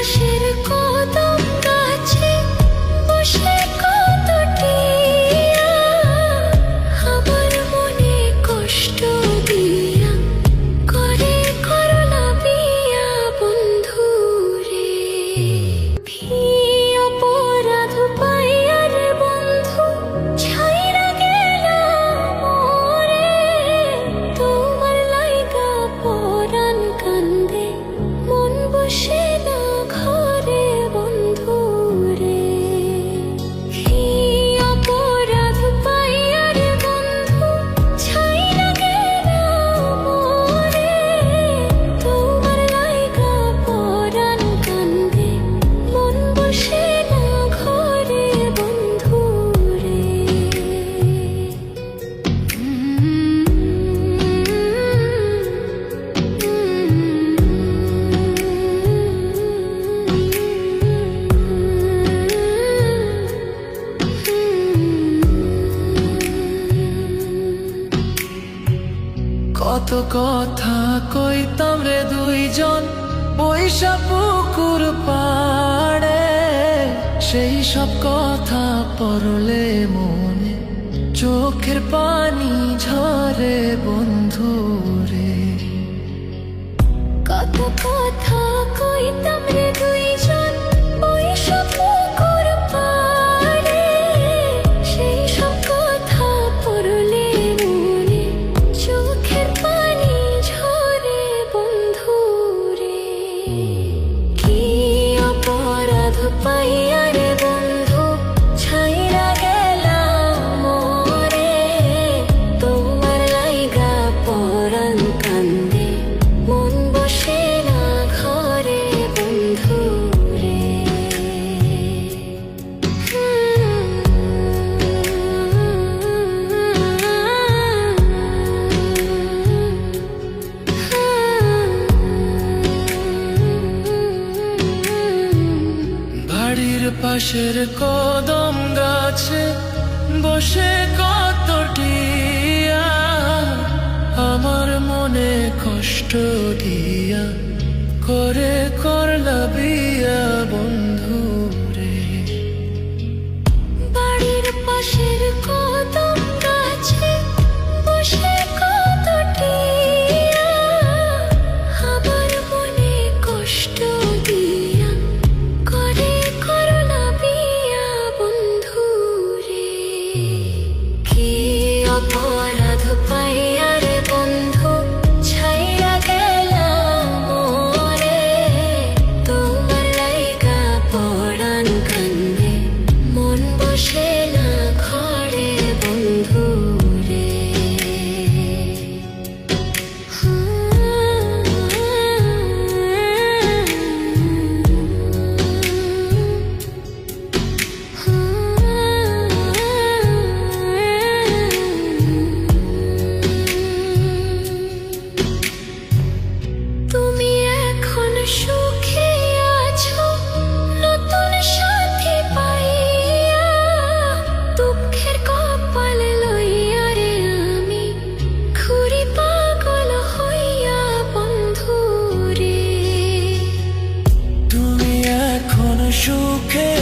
পাশের কদম গাছে বসে কত টিয়া আমার মনে কষ্ট দিয়া করে করলা বিয়া বন্ধু রে। কি অপরাধ পাইয়া রে বন্ধু ছাইরা গেলা মোরে, তোমার লাইগা পরাণ কান্দে মন বসে না ঘরে বন্ধু রে। কি অপরাধ পাইয়া রে বন্ধু ছাইরা গেলা মোরে, তোমার লাইগা পরাণ কান্দে মন বসে না ঘরে বন্ধু রে। কত কথা কইতাম রে দুইজন বৈশা পুকুর পাড়ে, সেই সব কথা পড়লে মনে চোখের পানি ঝরে বন্ধু রে। কত কথা কইতাম রে দুইজন বৈশা পুকুর পাড়ে, সেই সব কথা পড়লে মনে চোখের পানি ঝরে বন্ধু রে। কি অপরাধ পাইয়া রে বন্ধু ছাইরা গেলা মোরে, তোমার লাইগা পরাণ কান্দে মন বসে না ঘরে বন্ধু রে। বাড়ির পাশের কদম গাছে বসে কত টিয়া আমার মনে কষ্ট দিয়া করে করলা বিয়া বন্ধু রে। বাড়ির পাশের কদম গাছে বসে কত টিয়া আমার মনে কষ্ট দিয়া করে করলা বিয়া বন্ধু রে। কি অপরাধ পাইয়া রে বন্ধু ছাইরা গেলা মোরে, তোমার লাইগা পরাণ কান্দে মন বসে না ঘরে বন্ধু রে। তুমি এখন সুখে আছো নতুন সাথী পাইয়া, দুঃখের কপাল লইয়া রে আমি ঘুরি পাগল হইয়া বন্ধু রে। তুমি এখন সুখে